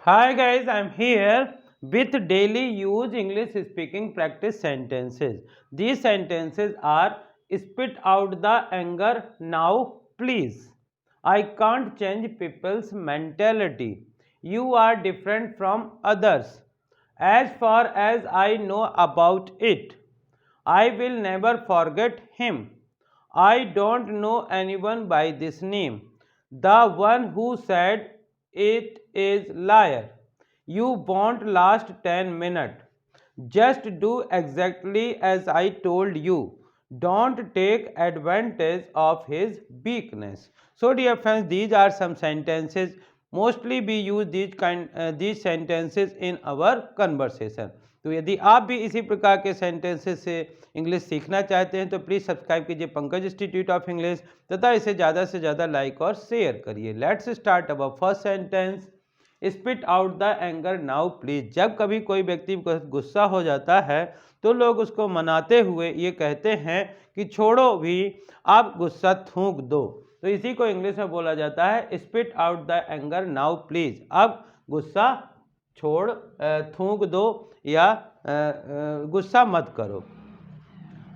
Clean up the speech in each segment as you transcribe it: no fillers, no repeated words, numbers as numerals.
Hi guys, I'm here with daily use English speaking practice sentences. These sentences are spit out the anger now please. I can't change people's mentality. You are different from others. As far as I know about it, I will never forget him. I don't know anyone by this name. The one who said it is liar. You won't last 10 minutes. Just do exactly as I told you. Don't take advantage of his weakness. So dear friends, these are some sentences. Mostly we use these sentences in our conversation. तो यदि आप भी इसी प्रकार के sentences से English सीखना चाहते हैं तो प्लीज़ सब्सक्राइब कीजिए पंकज इंस्टीट्यूट ऑफ इंग्लिश तथा इसे ज़्यादा से ज़्यादा लाइक और शेयर करिए। Let's start our first sentence. Spit out the anger now please. जब कभी कोई व्यक्ति गुस्सा हो जाता है तो लोग उसको मनाते हुए ये कहते हैं कि छोड़ो भी, आप गुस्सा थूक दो। तो इसी को इंग्लिश में बोला जाता है spit out the anger now please. अब गुस्सा छोड़ थूक दो या गुस्सा मत करो।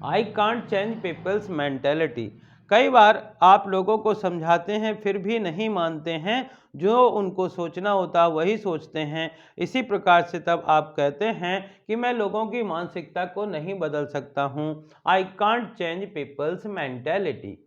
I can't change people's mentality. कई बार आप लोगों को समझाते हैं फिर भी नहीं मानते हैं, जो उनको सोचना होता है वही सोचते हैं। इसी प्रकार से तब आप कहते हैं कि मैं लोगों की मानसिकता को नहीं बदल सकता हूँ। I can't change people's mentality.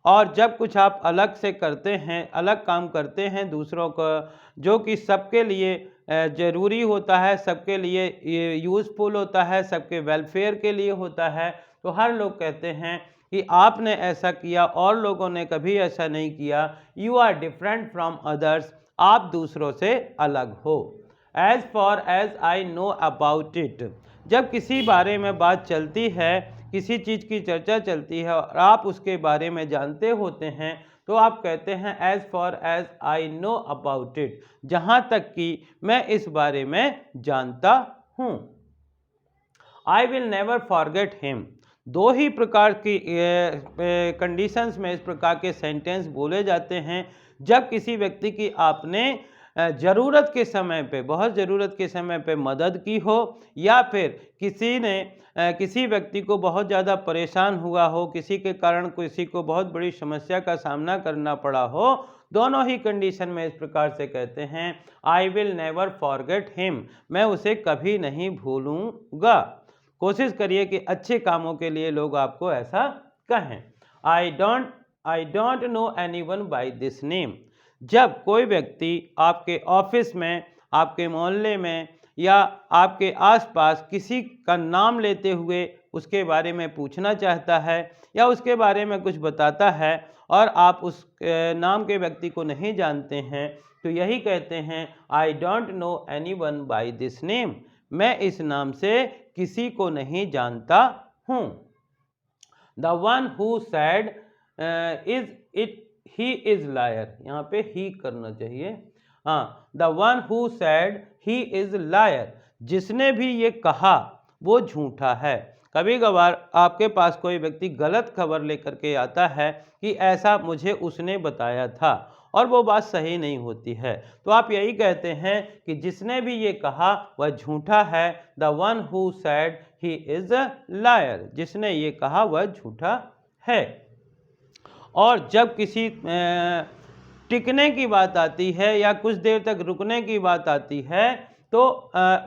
और जब कुछ आप अलग से करते हैं, अलग काम करते हैं दूसरों का, जो कि सबके लिए ज़रूरी होता है, सबके लिए यूज़फुल होता है, सबके वेलफेयर के लिए होता है, तो हर लोग कहते हैं कि आपने ऐसा किया और लोगों ने कभी ऐसा नहीं किया। You are different from others. आप दूसरों से अलग हो। As far as I know about it. जब किसी बारे में बात चलती है, किसी चीज़ की चर्चा चलती है और आप उसके बारे में जानते होते हैं तो आप कहते हैं as far as I know about it. जहाँ तक कि मैं इस बारे में जानता हूँ। I will never forget him. दो ही प्रकार की कंडीशंस में इस प्रकार के सेंटेंस बोले जाते हैं। जब किसी व्यक्ति की आपने ज़रूरत के समय पे, बहुत ज़रूरत के समय पे मदद की हो, या फिर किसी ने किसी व्यक्ति को बहुत ज़्यादा परेशान हुआ हो, किसी के कारण किसी को बहुत बड़ी समस्या का सामना करना पड़ा हो, दोनों ही कंडीशन में इस प्रकार से कहते हैं आई विल नेवर फॉरगेट हिम। मैं उसे कभी नहीं भूलूंगा। कोशिश करिए कि अच्छे कामों के लिए लोग आपको ऐसा कहें। I don't know anyone by this name. जब कोई व्यक्ति आपके ऑफिस में, आपके मोहल्ले में या आपके आसपास किसी का नाम लेते हुए उसके बारे में पूछना चाहता है या उसके बारे में कुछ बताता है और आप उस नाम के व्यक्ति को नहीं जानते हैं, तो यही कहते हैं I don't know anyone by this name. मैं इस नाम से किसी को नहीं जानता हूँ। The one who said is it he is liar. यहाँ पे ही करना चाहिए। हाँ, the one who said he is liar. जिसने भी ये कहा वो झूठा है। कभी कभार आपके पास कोई व्यक्ति गलत खबर लेकर के आता है कि ऐसा मुझे उसने बताया था और वो बात सही नहीं होती है, तो आप यही कहते हैं कि जिसने भी ये कहा वह झूठा है। The one who said he is a liar. जिसने ये कहा वह झूठा है। और जब किसी टिकने की बात आती है या कुछ देर तक रुकने की बात आती है तो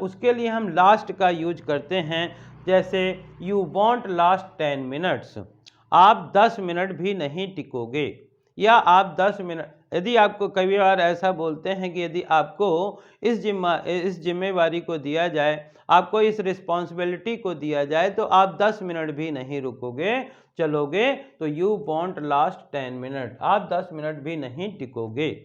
उसके लिए हम लास्ट का यूज करते हैं। जैसे यू वॉन्ट लास्ट 10 मिनट्स। आप 10 मिनट भी नहीं टिकोगे, या आप 10 मिनट, यदि आपको कई बार ऐसा बोलते हैं कि यदि आपको इस जिम्मेवारी को दिया जाए, आपको इस रिस्पॉन्सिबिलिटी को दिया जाए तो आप 10 मिनट भी नहीं रुकोगे, चलोगे, तो यू वॉन्ट लास्ट 10 मिनट। आप 10 मिनट भी नहीं टिकोगे।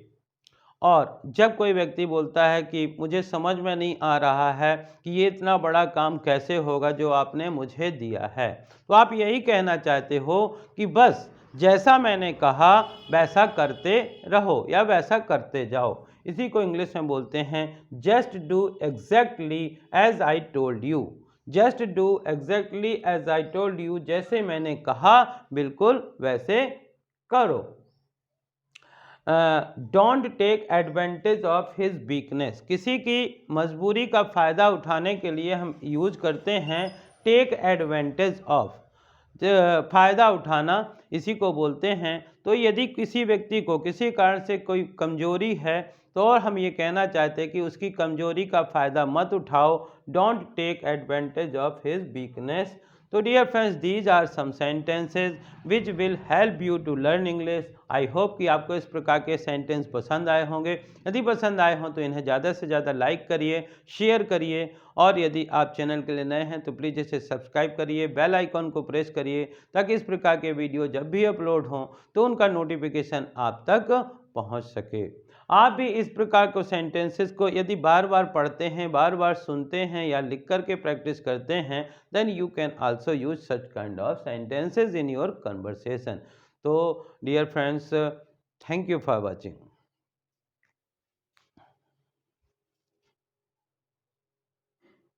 और जब कोई व्यक्ति बोलता है कि मुझे समझ में नहीं आ रहा है कि ये इतना बड़ा काम कैसे होगा जो आपने मुझे दिया है, तो आप यही कहना चाहते हो कि बस जैसा मैंने कहा वैसा करते रहो या वैसा करते जाओ। इसी को इंग्लिश में बोलते हैं just do exactly as I told you. Just do exactly as I told you. जैसे मैंने कहा बिल्कुल वैसे करो। Don't take advantage of his weakness, किसी की मजबूरी का फ़ायदा उठाने के लिए हम यूज करते हैं टेक एडवांटेज ऑफ, फ़ायदा उठाना इसी को बोलते हैं। तो यदि किसी व्यक्ति को किसी कारण से कोई कमजोरी है तो और हम ये कहना चाहते हैं कि उसकी कमजोरी का फ़ायदा मत उठाओ, don't take advantage of his weakness. तो dear friends, these are some sentences which will help you to learn English. I hope कि आपको इस प्रकार के सेंटेंस पसंद आए होंगे। यदि पसंद आए हों तो इन्हें ज़्यादा से ज़्यादा लाइक करिए, शेयर करिए, और यदि आप चैनल के लिए नए हैं तो प्लीज़ इसे सब्सक्राइब करिए, बेल आइकॉन को प्रेस करिए, ताकि इस प्रकार के वीडियो जब भी अपलोड हों तो उनका नोटिफिकेशन आप तक पहुंच सके। आप भी इस प्रकार को सेंटेंसेस को यदि बार बार पढ़ते हैं, बार बार सुनते हैं या लिख कर के प्रैक्टिस करते हैं, then you can also use such kind of sentences in your conversation. तो dear friends, thank you for watching.